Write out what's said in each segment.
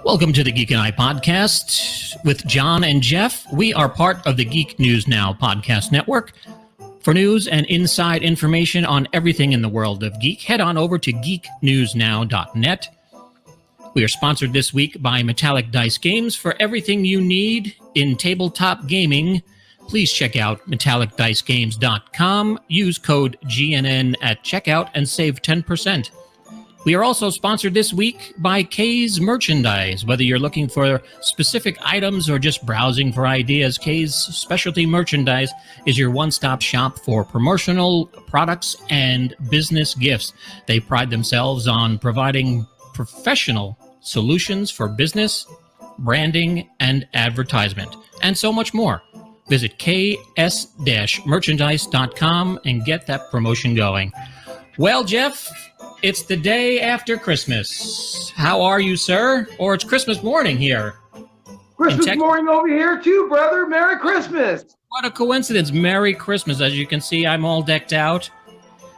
Welcome to the Geek and I podcast with John and Jeff. We are part of the Geek News Now podcast network. For news and inside information on everything in the world of geek, head on over to geeknewsnow.net. We are sponsored this week by Metallic Dice Games. For everything you need in tabletop gaming, please check out metallicdicegames.com. Use code GNN at checkout and save 10%. We are also sponsored this week by K's Merchandise. Whether you're looking for specific items or just browsing for ideas, K's Specialty Merchandise is your one-stop shop for promotional products and business gifts. They pride themselves on providing professional solutions for business, branding, and advertisement, and so much more. Visit ks-merchandise.com and get that promotion going. Well, Jeff, it's the day after Christmas. How are you, sir? Or it's Christmas morning here. Christmas morning over here, too, brother. Merry Christmas. What a coincidence. Merry Christmas. As you can see, I'm all decked out.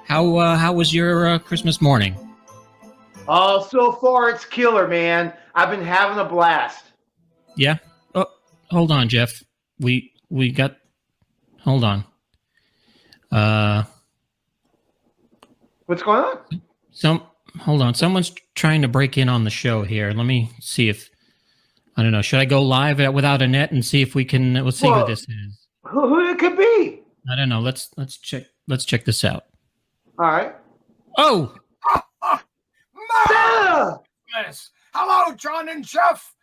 How was your Christmas morning? Oh, so far it's killer, man. I've been having a blast. Yeah? Oh, hold on, Jeff. We got... Hold on. What's going on? Hold on. Someone's trying to break in on the show here. Let me see if... I don't know. Should I go live without a net and see if we can... Let's see who this is. Who it could be? I don't know. Let's check this out. All right. Oh! Yes. Hello, John and Jeff.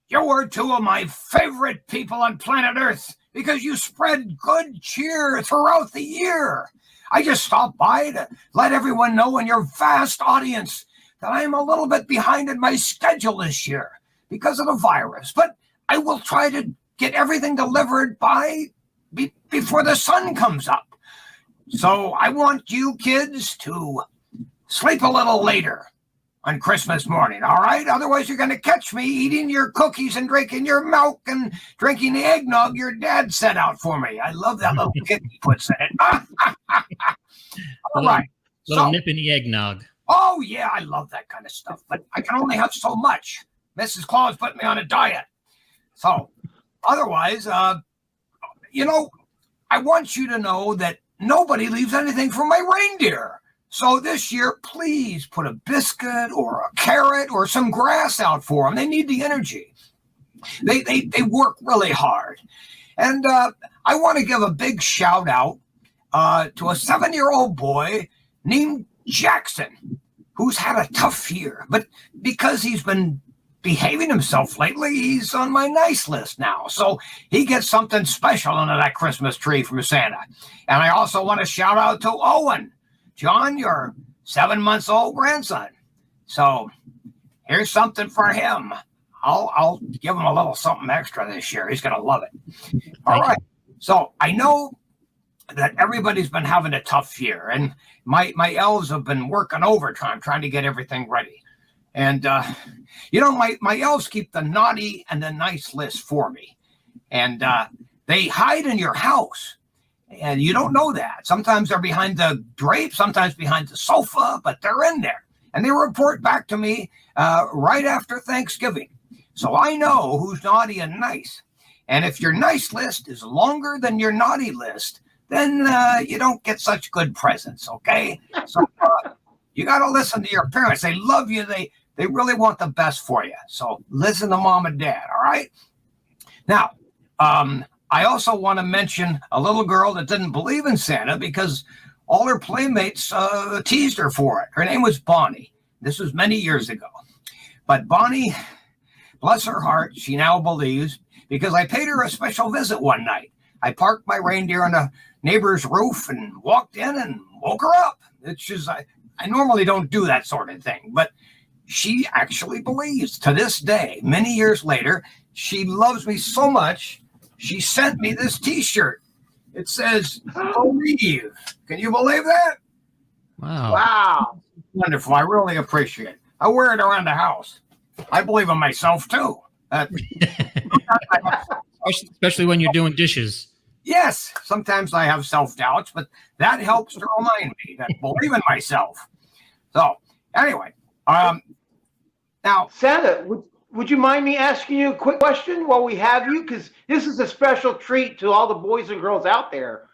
You were two of my favorite people on planet Earth because you spread good cheer throughout the year. I just stopped by to let everyone know in your vast audience that I'm a little bit behind in my schedule this year because of the virus, but I will try to get everything delivered before the sun comes up. So I want you kids to sleep a little later on Christmas morning, all right? Otherwise, you're going to catch me eating your cookies and drinking your milk and drinking the eggnog your dad set out for me. I love that little kick he puts in it. All right. Little nip in the eggnog. Oh, yeah, I love that kind of stuff, but I can only have so much. Mrs. Claus put me on a diet. So, otherwise, I want you to know that nobody leaves anything for my reindeer. So this year, please put a biscuit or a carrot or some grass out for them. They need the energy. They work really hard. And I want to give a big shout out to a 7-year-old boy named Jackson, who's had a tough year. But because he's been behaving himself lately, he's on my nice list now. So he gets something special under that Christmas tree from Santa. And I also want to shout out to Owen, John, your 7-month-old grandson. So here's something for him. I'll give him a little something extra this year. He's going to love it. All right. So I know that everybody's been having a tough year, and my elves have been working overtime trying to get everything ready. And, my elves keep the naughty and the nice list for me. And they hide in your house. And you don't know that. Sometimes they're behind the drape, sometimes behind the sofa, but they're in there. And they report back to me right after Thanksgiving. So I know who's naughty and nice. And if your nice list is longer than your naughty list, then you don't get such good presents, okay? So you got to listen to your parents. They love you. They really want the best for you. So listen to mom and dad, all right? Now, I also want to mention a little girl that didn't believe in Santa because all her playmates teased her for it. Her name was Bonnie. This was many years ago. But Bonnie, bless her heart, she now believes because I paid her a special visit one night. I parked my reindeer on a neighbor's roof and walked in and woke her up. It's just, I normally don't do that sort of thing, but she actually believes to this day, many years later, she loves me so much. She sent me this T-shirt. It says, "Believe." Can you believe that? Wow. Wonderful. I really appreciate it. I wear it around the house. I believe in myself, too. Especially when you're doing dishes. Yes. Sometimes I have self-doubts, but that helps to remind me that I believe in myself. So, anyway. Now, Santa, would you mind me asking you a quick question while we have you? Because this is a special treat to all the boys and girls out there.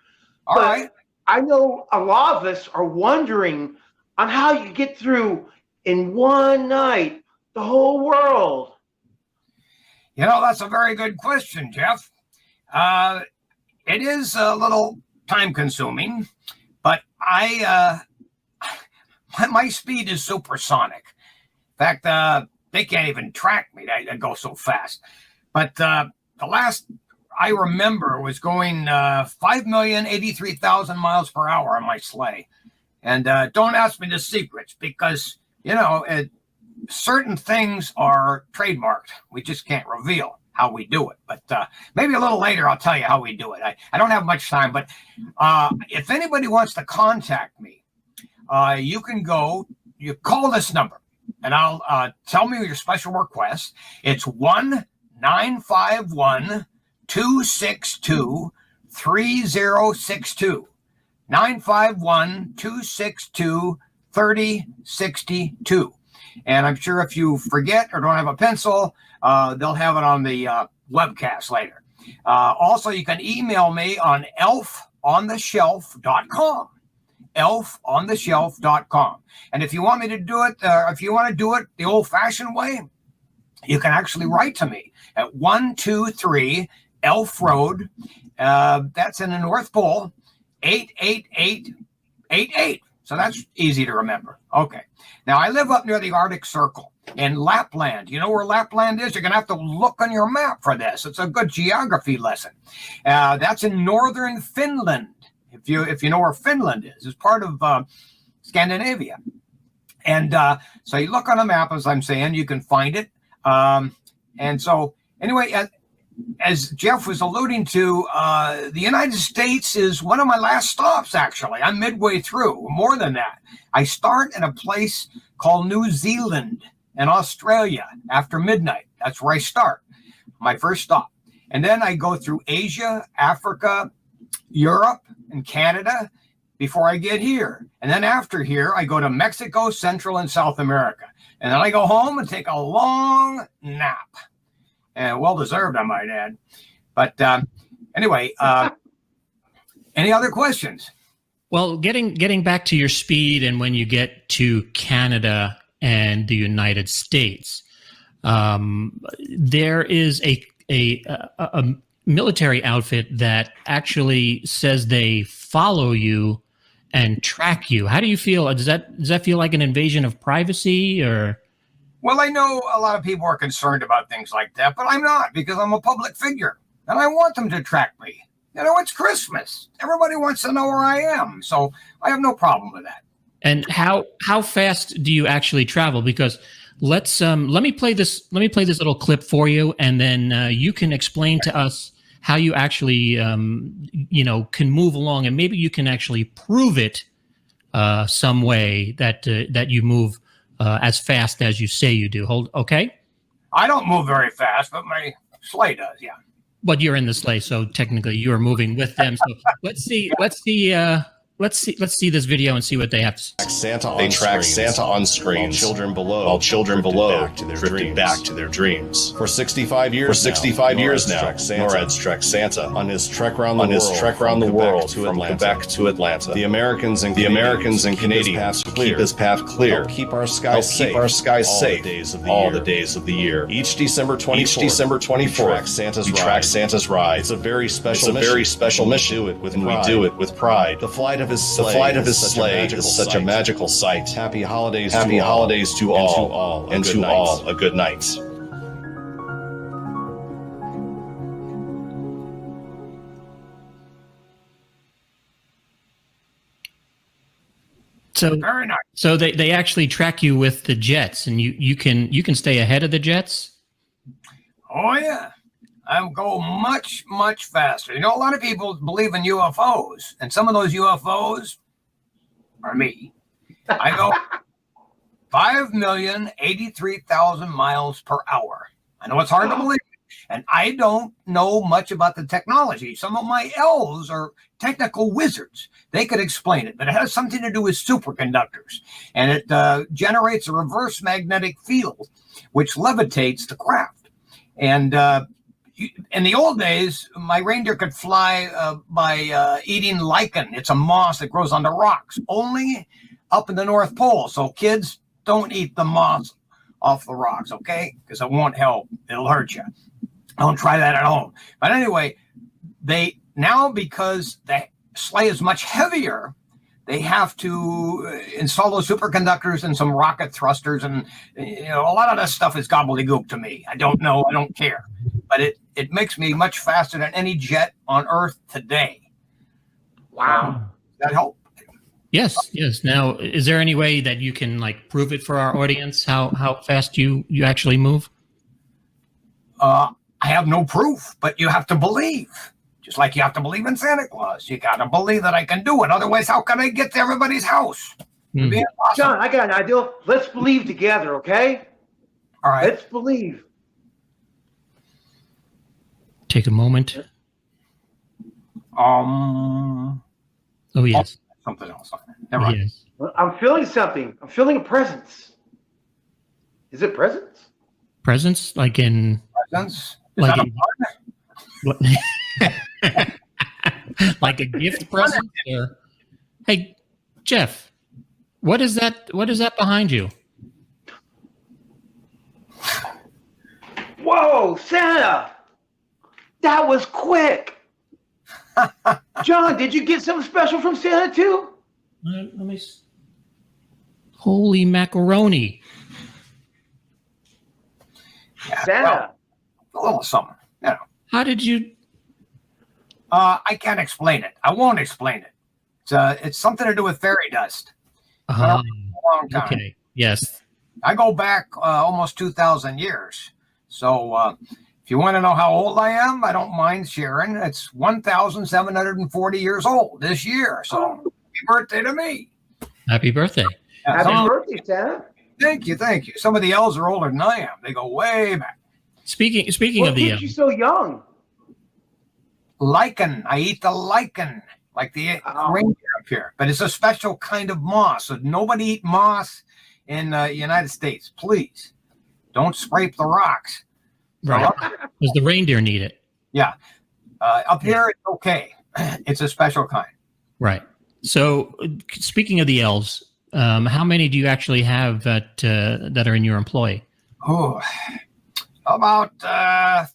All right. I know a lot of us are wondering on how you get through in one night the whole world. You know, that's a very good question, Jeff. It is a little time consuming, but my speed is supersonic. In fact, they can't even track me. I go so fast. But the last I remember was going 5,083,000 miles per hour on my sleigh. And don't ask me the secrets because, you know, certain things are trademarked. We just can't reveal how we do it. But maybe a little later, I'll tell you how we do it. I don't have much time, but if anybody wants to contact me, you call this number and I'll tell me your special request. It's 1-951-262-3062. 951-262-3062. And I'm sure if you forget or don't have a pencil, they'll have it on the webcast later. Also, you can email me on elfontheshelf.com. elfontheshelf.com. And if you want me to do it, if you want to do it the old-fashioned way, you can actually write to me at 123 Elf Road. That's in the North Pole, 88888. So that's easy to remember. Okay. Now, I live up near the Arctic Circle in Lapland. You know where Lapland is? You're going to have to look on your map for this. It's a good geography lesson. That's in northern Finland. If you know where Finland is, it's part of Scandinavia. And so you look on a map, as I'm saying, you can find it. And so anyway, as Jeff was alluding to, the United States is one of my last stops, actually. I'm midway through, more than that. I start in a place called New Zealand and Australia after midnight. That's where I start, my first stop. And then I go through Asia, Africa, Europe, and Canada before I get here. And then after here, I go to Mexico, Central, and South America. And then I go home and take a long nap. And well-deserved, I might add. But anyway, any other questions? Well, getting back to your speed and when you get to Canada and the United States, there is a military outfit that actually says they follow you and track you. How do you feel? Does that feel like an invasion of privacy or? Well, I know a lot of people are concerned about things like that, but I'm not, because I'm a public figure and I want them to track me. You know, it's Christmas. Everybody wants to know where I am. So I have no problem with that. And how fast do you actually travel? Because let me play this little clip for you, and then you can explain to us how you actually can move along, and maybe you can actually prove it some way that you move as fast as you say you do. Okay? I don't move very fast, but my sleigh does, yeah. But you're in the sleigh, so technically you are moving with them. So let's see this video and see what they have to say. They track Santa on screens, while children below drifted back to their dreams. For 65 years now, NORAD's tracked Santa on his trek around the world from Quebec to Atlanta. The Americans and Canadians keep his path clear, help keep our skies safe all the days of the year. Each December 24th, we track Santa's ride. It's a very special mission, and we do it with pride. The flight of his sleigh is such a magical sight. Happy holidays to all, and to all a good night. So very nice. So they actually track you with the jets, and you can stay ahead of the jets. Oh yeah. I go much, much faster. You know, a lot of people believe in UFOs, and some of those UFOs are me. I go 5,083,000 miles per hour. I know it's hard to believe, And I don't know much about the technology. Some of my elves are technical wizards. They could explain it, but it has something to do with superconductors. And it generates a reverse magnetic field, which levitates the craft. And in the old days, my reindeer could fly by eating lichen. It's a moss that grows on the rocks, only up in the North Pole. So kids, don't eat the moss off the rocks, okay? Because it won't help. It'll hurt you. Don't try that at home. But anyway, they now, because the sleigh is much heavier, they have to install those superconductors and some rocket thrusters. And, a lot of that stuff is gobbledygook to me. I don't know. I don't care. But it makes me much faster than any jet on Earth today. Wow. Does that help? Yes. Now, is there any way that you can prove it for our audience? How fast you actually move? I have no proof, but you have to believe. Just like you have to believe in Santa Claus. You got to believe that I can do it. Otherwise, how can I get to everybody's house? It'd be impossible. John, I got an idea. Let's believe together, okay? All right. Let's believe. Take a moment. Oh, yes. Something else. Never mind. Yes. I'm feeling something. I'm feeling a presence. Is it presence? Presents, like in... Presents? Is Like that a like a gift present? Or, hey, Jeff, what is that behind you? Whoa, Santa! That was quick. John, did you get something special from Santa too? Let me. Holy macaroni! Yeah, Santa. well, a little something. How did you? I can't explain it. I won't explain it. It's something to do with fairy dust. A long time. Okay. Yes. I go back almost 2,000 years. So if you want to know how old I am, I don't mind sharing. It's 1,740 years old this year. So happy birthday to me. Happy birthday. Yeah, Happy birthday, Santa. Thank you. Some of the elves are older than I am. They go way back. Speaking What of the keeps you so young? Lichen. I eat the lichen, like the reindeer up here. But it's a special kind of moss. So nobody eat moss in the United States. Please. Don't scrape the rocks. right, does the reindeer need it? Yeah. Up here, it's okay. It's a special kind. Right. So, speaking of the elves, how many do you actually have that are in your employ? Oh, about a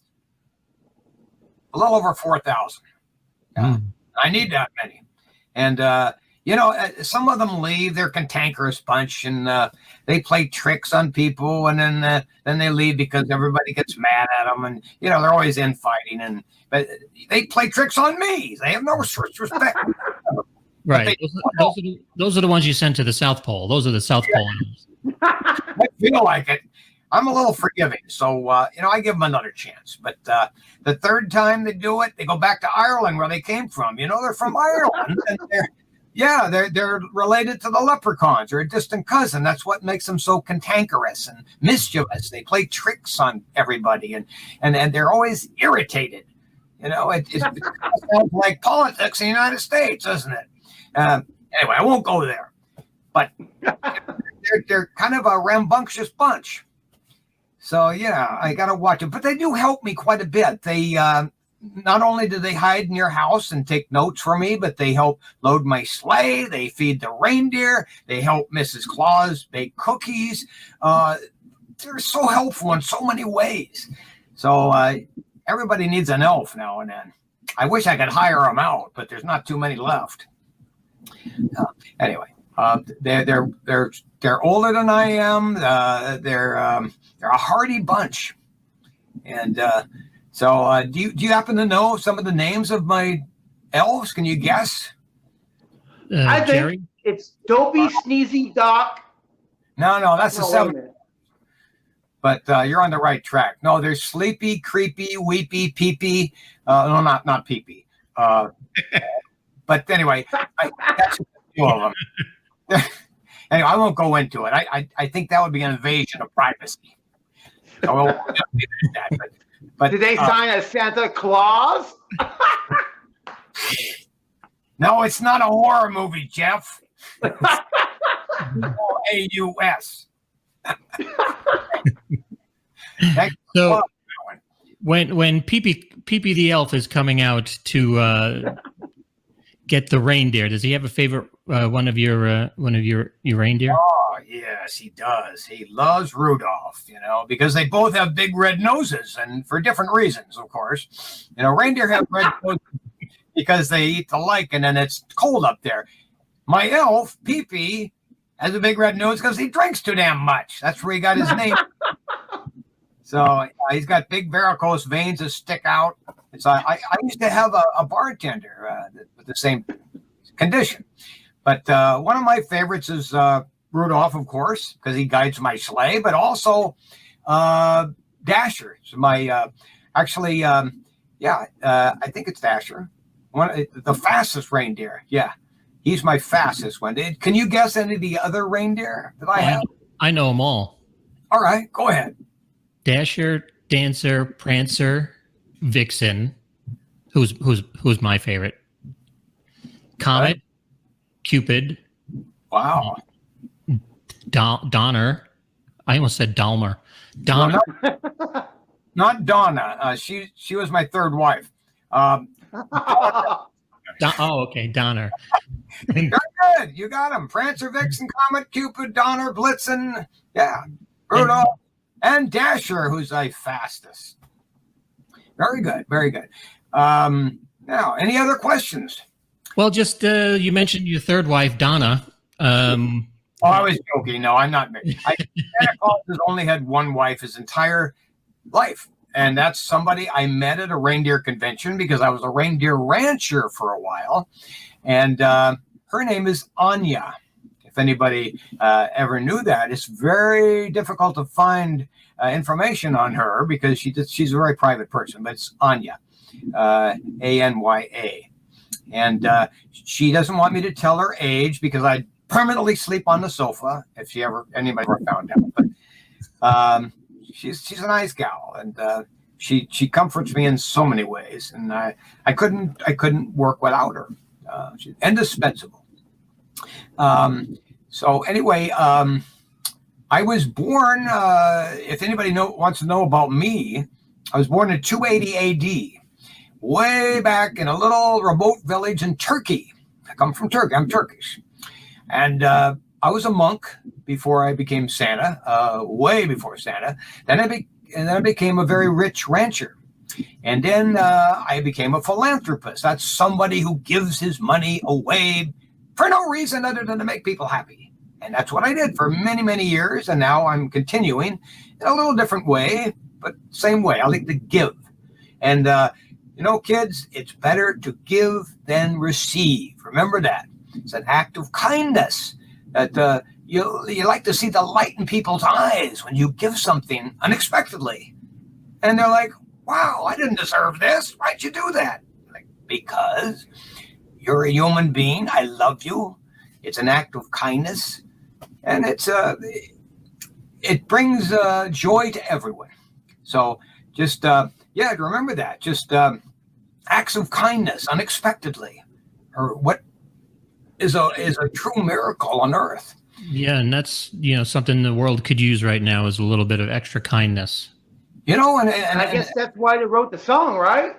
little over 4,000. I need that many. And, some of them leave. They're a cantankerous bunch, and they play tricks on people, and then they leave because everybody gets mad at them, and they're always infighting. But they play tricks on me. They have no respect. Right. Those are the ones you send to the South Pole. Those are the South Pole elves. I feel like it. I'm a little forgiving, so I give them another chance. But the third time they do it, they go back to Ireland, where they came from. They're from Ireland, and they're related to the leprechauns. They're a distant cousin. That's what makes them so cantankerous and mischievous. They play tricks on everybody, and they're always irritated. It sounds like politics in the United States, doesn't it? Anyway, I won't go there. But they're kind of a rambunctious bunch. So, yeah, I got to watch it. But they do help me quite a bit. They not only do they hide in your house and take notes for me, but they help load my sleigh. They feed the reindeer. They help Mrs. Claus bake cookies. They're so helpful in so many ways. So everybody needs an elf now and then. I wish I could hire them out, but there's not too many left. Anyway, they're older than I am. They're a hardy bunch, and so do you happen to know some of the names of my elves? Can you guess? I think Jerry? it's Dopey, Sneezy, Doc. No, that's the No, wait a seven. minute. But you're on the right track. No, there's Sleepy, Creepy, Weepy, Peepy. No, not Peepy. But anyway, that's a few of them. Anyway, I won't go into it. I think that would be an invasion of privacy. So we'll leave it at that. But Did they sign as Santa Claus? no, it's not a horror movie, Jeff. AUS. So when Pee-Pee the elf is coming out to get the reindeer, does he have a favorite one of your reindeer? Oh yes, he does. He loves Rudolph, because they both have big red noses, and for different reasons, of course. Reindeer have red noses because they eat the lichen, and it's cold up there. My elf, Pee-Pee, has a big red nose because he drinks too damn much. That's where he got his name. So he's got big varicose veins that stick out. I used to have a bartender with the same condition. But one of my favorites is Rudolph, of course, because he guides my sleigh, but also Dasher. So I think it's Dasher. The fastest reindeer. Yeah, he's my fastest one. Can you guess any of the other reindeer that I have? I know them all. All right, go ahead. Dasher, Dancer, Prancer, Vixen. Who's my favorite? Comet, Cupid. Wow. Donner. I almost said Dalmer. Donner. Not Donna. She was my third wife. Okay, Donner. Very good. You got him. Prancer, Vixen, Comet, Cupid, Donner, Blitzen. Yeah. Rudolph. And Dasher, who's the fastest. Very good. Very good. Now, any other questions? Well, just you mentioned your third wife, Donna. I was joking. No, I'm not married. Santa Claus has only had one wife his entire life. And that's somebody I met at a reindeer convention because I was a reindeer rancher for a while. And her name is Anya. If anybody ever knew that, it's very difficult to find information on her because she's a very private person, but it's Anya, Anya. And she doesn't want me to tell her age because I'd permanently sleep on the sofa if anybody ever found out. But she's a nice gal, and she comforts me in so many ways, and I couldn't work without her. She's indispensable. So anyway, I was born. If anybody wants to know about me, I was born in 280 A.D. way back in a little remote village in Turkey. I come from Turkey. I'm Turkish, and I was a monk before I became Santa. Way before Santa. Then I became a very rich rancher, and then I became a philanthropist. That's somebody who gives his money away for no reason other than to make people happy. And that's what I did for many, many years. And now I'm continuing in a little different way, but same way. I like to give. And, kids, it's better to give than receive. Remember that. It's an act of kindness that you like to see the light in people's eyes when you give something unexpectedly. And they're like, wow, I didn't deserve this. Why'd you do that? Like, because you're a human being. I love you. It's an act of kindness. And it brings joy to everyone. So just, remember that. Just acts of kindness unexpectedly, or what is a true miracle on earth. Yeah, and that's something the world could use right now is a little bit of extra kindness. And I guess that's why they wrote the song, right?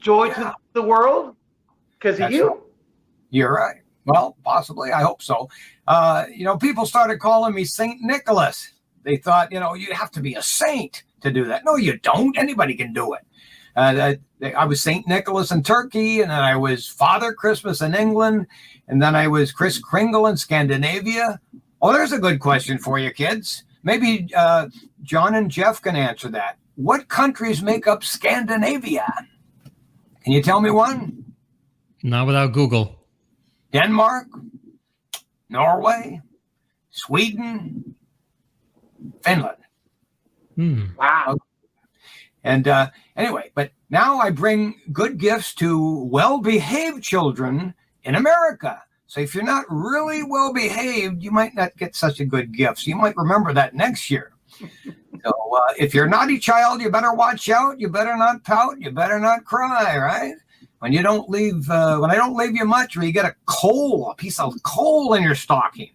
Joy to the world, because of you. Right. You're right. Well, possibly. I hope so. People started calling me Saint Nicholas. They thought, you have to be a saint to do that. No, you don't. Anybody can do it. I was Saint Nicholas in Turkey, and then I was Father Christmas in England, and then I was Kris Kringle in Scandinavia. Oh, there's a good question for you, kids. Maybe John and Jeff can answer that. What countries make up Scandinavia? Can you tell me one? Not without Google. Denmark, Norway, Sweden, Finland. Wow. And anyway, but now I bring good gifts to well-behaved children in America. So if you're not really well-behaved, you might not get such a good gift. So you might remember that next year. So if you're a naughty child, you better watch out. You better not pout. You better not cry, right? When you don't leave, when I don't leave you much, or you get a piece of coal in your stocking.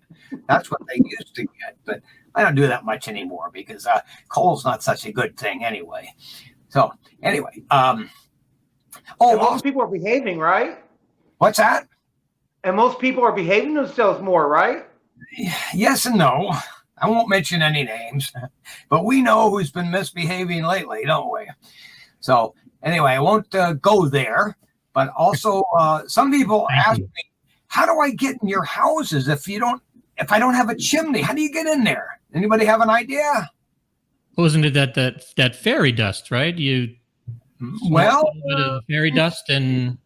That's what they used to get, but I don't do that much anymore because coal's not such a good thing anyway. So anyway, and most people are behaving, right? What's that? And most people are behaving themselves more, right? Yes and no. I won't mention any names, but we know who's been misbehaving lately, don't we? So anyway, I won't go there. But also, some people ask me, "How do I get in your houses if I don't have a chimney? How do you get in there?" Anybody have an idea? Wasn't it that fairy dust, right? You well, a little bit of fairy dust and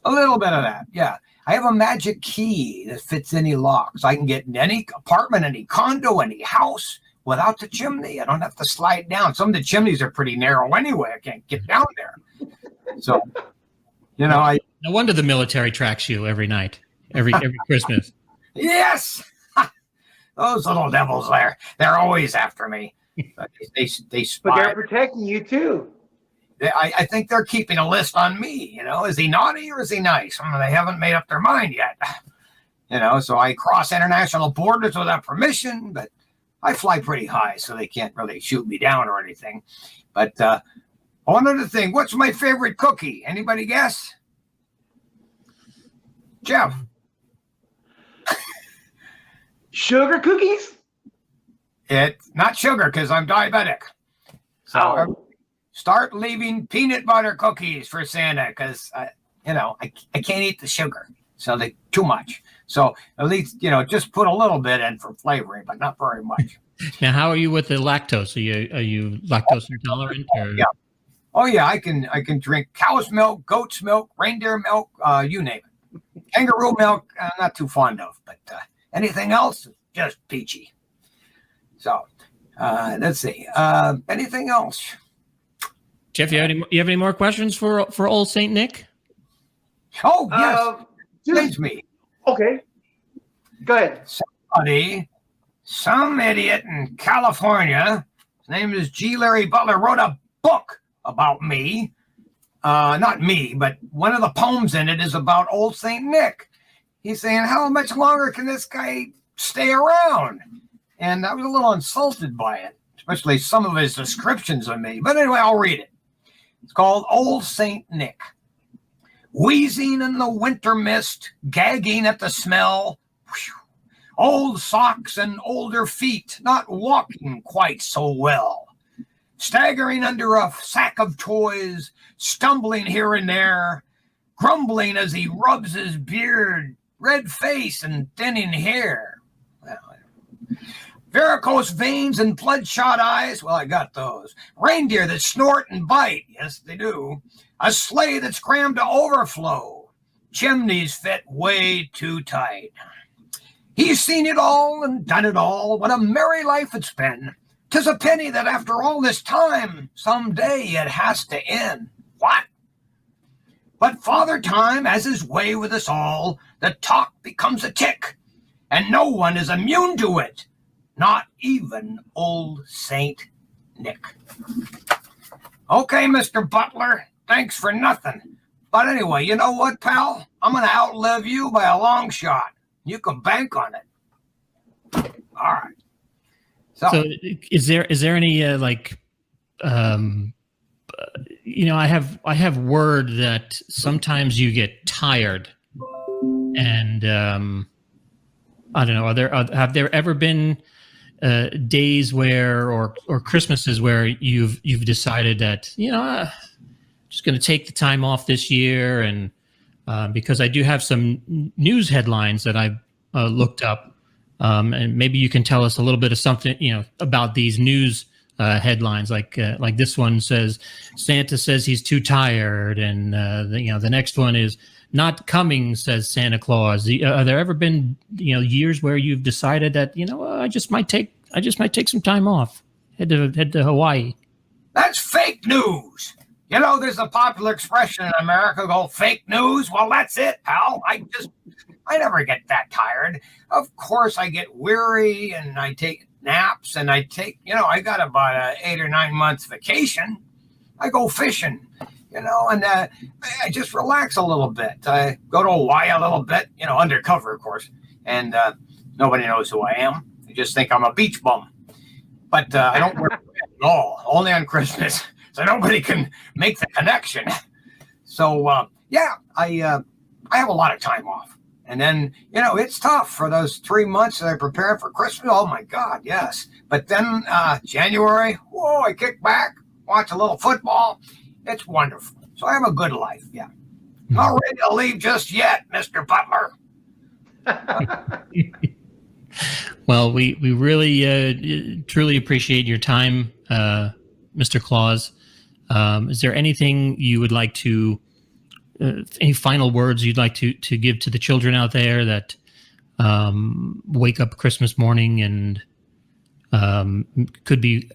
a little bit of that, yeah. I have a magic key that fits any lock, so I can get in any apartment, any condo, any house without the chimney. I don't have to slide down. Some of the chimneys are pretty narrow anyway. I can't get down there. So, you know, no wonder the military tracks you every night, every Christmas. Yes, those little devils they're always after me. They spy. But they're protecting you too. I think they're keeping a list on me. You know, is he naughty or is he nice? They haven't made up their mind yet. You know, so I cross international borders without permission, but I fly pretty high, so they can't really shoot me down or anything. But one other thing, what's my favorite cookie? Anybody guess? Jeff? Sugar cookies? It's not sugar because I'm diabetic. So start leaving peanut butter cookies for Santa because, I can't eat the sugar. So they too much. So at least, just put a little bit in for flavoring, but not very much. Now, how are you with the lactose? Are you lactose intolerant? Or? Yeah. Oh yeah, I can drink cow's milk, goat's milk, reindeer milk, you name it. Kangaroo milk, I'm not too fond of, but anything else, just peachy. So let's see. Anything else? Jeff, you have any more questions for old Saint Nick? Oh yes, please me. Okay, go ahead. Some idiot in California, his name is G. Larry Butler, wrote a book about me. Not me, but one of the poems in it is about old Saint Nick. He's saying, how much longer can this guy stay around? And I was a little insulted by it, especially some of his descriptions of me. But anyway, I'll read it. It's called Old Saint Nick. Wheezing in the winter mist, gagging at the smell. Whew. Old socks and older feet, not walking quite so well. Staggering under a sack of toys, stumbling here and there, grumbling as he rubs his beard, red face and thinning hair. Varicose veins and bloodshot eyes, well, I got those. Reindeer that snort and bite, yes, they do. A sleigh that's crammed to overflow. Chimneys fit way too tight. He's seen it all and done it all. What a merry life it's been. 'Tis a pity that after all this time, someday it has to end. What? But Father Time has his way with us all. The talk becomes a tick, and no one is immune to it. Not even old Saint Nick. Okay, Mr. Butler, thanks for nothing. But anyway, you know what, pal? I'm going to outlive you by a long shot. You can bank on it. All right. So is there any I have word that sometimes you get tired, and I don't know. Have there ever been days where or Christmases where you've decided that just going to take the time off this year, and because I do have some news headlines that I've looked up. And maybe you can tell us a little bit of something, about these news headlines. Like this one says, Santa says he's too tired, and the next one is not coming, says Santa Claus. Are there ever been years where you've decided that I just might take some time off, head to Hawaii? That's fake news. There's a popular expression in America called fake news. Well, that's it, pal. I never get that tired. Of course, I get weary and I take naps, and I take, I got about a 8 or 9 months vacation. I go fishing, and I just relax a little bit. I go to Hawaii a little bit, undercover, of course, and nobody knows who I am. They just think I'm a beach bum. But I don't work at all, only on Christmas, so nobody can make the connection. So, I have a lot of time off. And then, it's tough for those 3 months that I prepare for Christmas. Oh, my God, yes. But then January, whoa, I kick back, watch a little football. It's wonderful. So I have a good life, yeah. Not ready to leave just yet, Mr. Butler. Well, we really truly appreciate your time, Mr. Claus. Is there anything you would like to, any final words you'd like to give to the children out there that wake up Christmas morning and could be,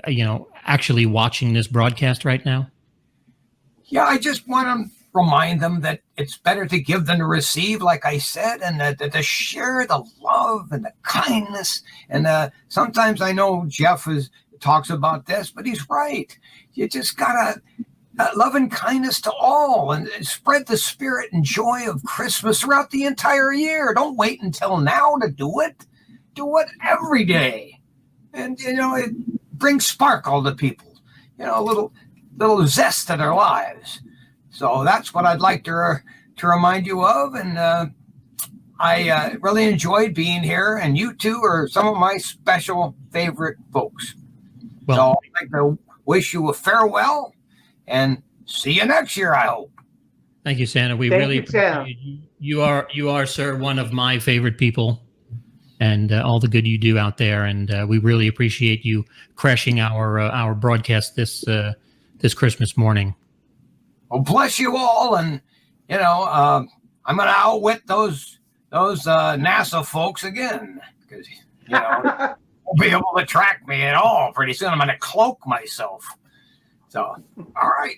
actually watching this broadcast right now? Yeah, I just want to remind them that it's better to give than to receive, like I said, and to share the love and the kindness. And sometimes I know Jeff talks about this, but he's right. You just got to love and kindness to all and spread the spirit and joy of Christmas throughout the entire year. Don't wait until now to do it. Do it every day. And, it brings sparkle to people, a little zest to their lives. So that's what I'd like to remind you of. And I really enjoyed being here. And you two are some of my special favorite folks. Well, so I'd like to wish you a farewell and see you next year, I hope. Thank you, Santa. We really appreciate you. You are, sir, one of my favorite people, and all the good you do out there. And we really appreciate you crashing our broadcast this Christmas morning. Well, bless you all, and I'm going to outwit those NASA folks again, because won't be able to track me at all. Pretty soon, I'm going to cloak myself. So, all right,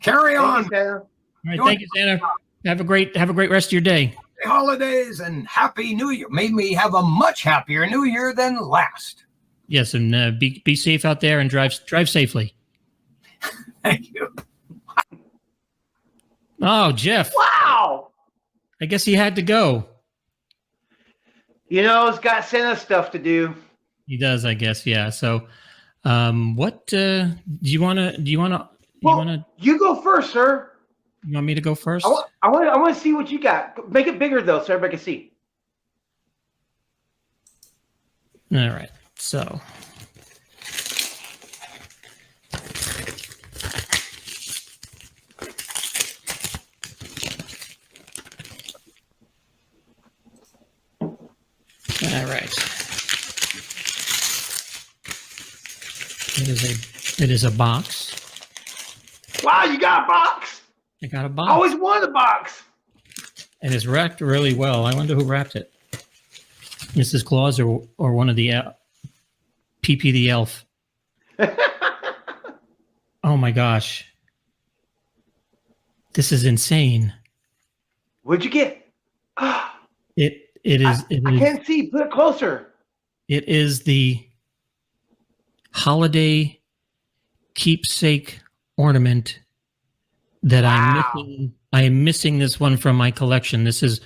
carry on. All right, thank you, Santa. Have a great rest of your day. Happy holidays and Happy New Year. May we have a much happier New Year than last. Yes, and be safe out there and drive safely. Thank you. Oh, Jeff. Wow. I guess he had to go. He's got Santa stuff to do. He does, I guess. Yeah. So, what do you want to? You go first, sir. You want me to go first? I want to see what you got. Make it bigger though, so everybody can see. All right. So. All right. It is a box. Wow, you got a box. I got a box. I always wanted a box. And it's wrapped really well. I wonder who wrapped it. Mrs. Claus or one of the PP the elf. Oh my gosh. This is insane. What'd you get? It is. I can't see. Put it closer. It is the holiday keepsake ornament that I am missing this one from my collection. This is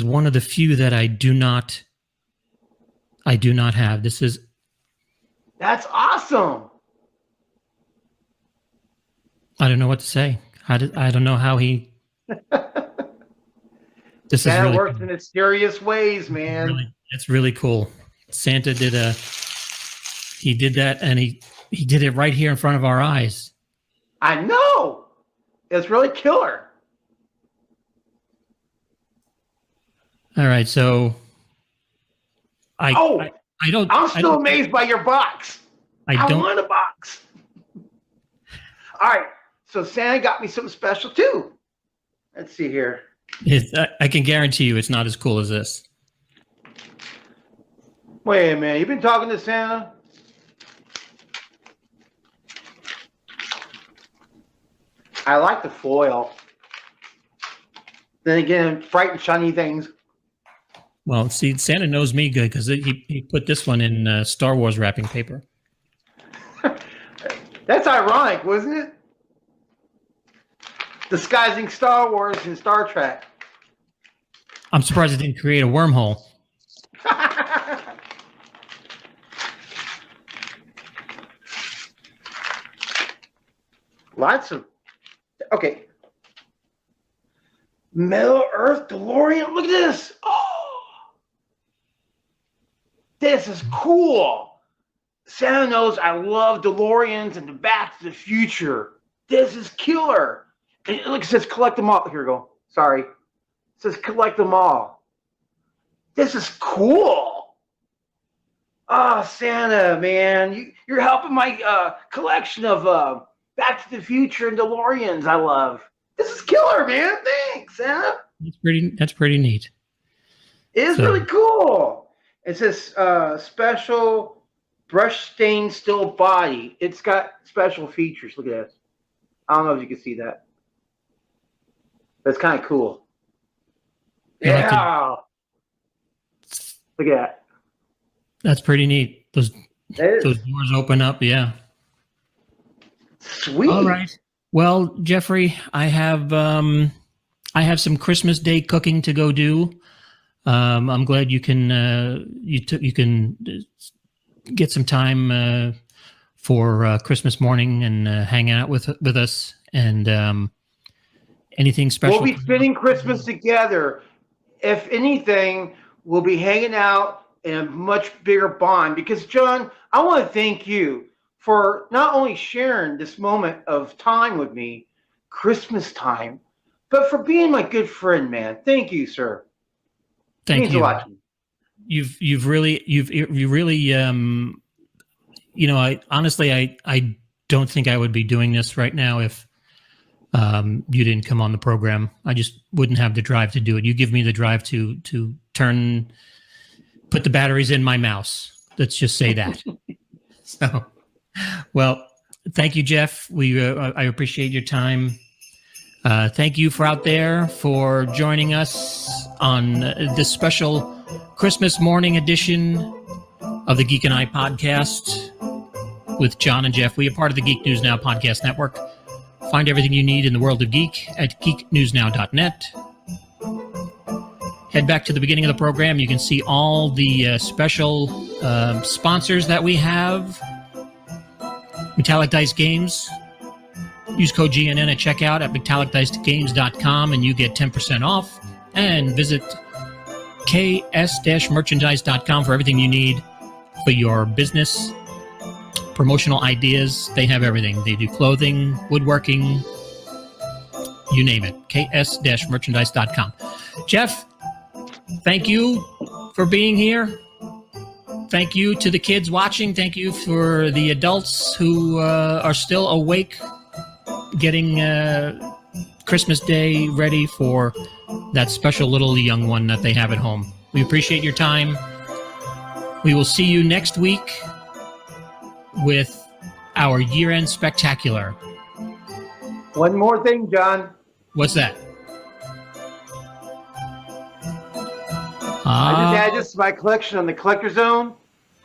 one of the few that I do not have. That's awesome. I don't know what to say. I don't know how he. This Santa really works in mysterious ways, man. It's really cool. Santa did that, and he did it right here in front of our eyes. I know. It's really killer. All right, so I'm still amazed by your box. I want a box. All right, so Santa got me something special too. Let's see here. I can guarantee you it's not as cool as this. Wait a minute. You've been talking to Santa? I like the foil. Then again, bright and shiny things. Well, see, Santa knows me good because he put this one in Star Wars wrapping paper. That's ironic, wasn't it? Disguising Star Wars and Star Trek. I'm surprised it didn't create a wormhole. Lots of... Okay. Middle Earth DeLorean. Look at this. Oh! This is cool. Santa knows I love DeLoreans and the Back to the Future. This is killer. And look, it says collect them all. Here we go. Sorry. It says collect them all. This is cool. Oh, Santa, man. You're helping my collection of Back to the Future and DeLoreans I love. This is killer, man. Thanks, Santa. That's pretty neat. It is really cool. It says special brush stain still body. It's got special features. Look at this. I don't know if you can see that. That's kind of cool. Yeah. Look at that. That's pretty neat. Those doors open up. Yeah. Sweet. All right. Well, Jeffrey, I have some Christmas Day cooking to go do. I'm glad you can you can get some time for Christmas morning and hang out with us. And anything special? We'll be spending Christmas together. If anything, we'll be hanging out in a much bigger bond. Because, John, I want to thank you for not only sharing this moment of time with me, Christmas time, but for being my good friend, man. Thank you, sir. Thank means you. A lot to me. You've really I honestly I don't think I would be doing this right now if you didn't come on the program. I just wouldn't have the drive to do it. You give me the drive to put the batteries in my mouse. Let's just say that. So, well, thank you, Jeff. I appreciate your time. Thank you for out there for joining us on this special Christmas morning edition of the Geek and I podcast with John and Jeff. We are part of the Geek News Now podcast network. Find everything you need in the world of geek at geeknewsnow.net. Head back to the beginning of the program. You can see all the special sponsors that we have. Metallic Dice Games. Use code GNN at checkout at metallicdicegames.com and you get 10% off. And visit ks-merchandise.com for everything you need for your business. Promotional ideas. They have everything. They do clothing, woodworking, you name it. ks-merchandise.com. Jeff, thank you for being here. Thank you to the kids watching. Thank you for the adults who are still awake, getting Christmas Day ready for that special little young one that they have at home. We appreciate your time. We will see you next week with our year-end spectacular. One more thing, John. What's that? I just added this to my collection on the Collector Zone.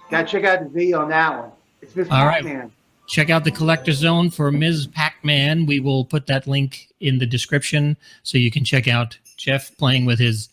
Gotta check out the video on that one. It's Ms. Pac-Man. Right. Check out the Collector Zone for Ms. Pac-Man. We will put that link in the description so you can check out Jeff playing with his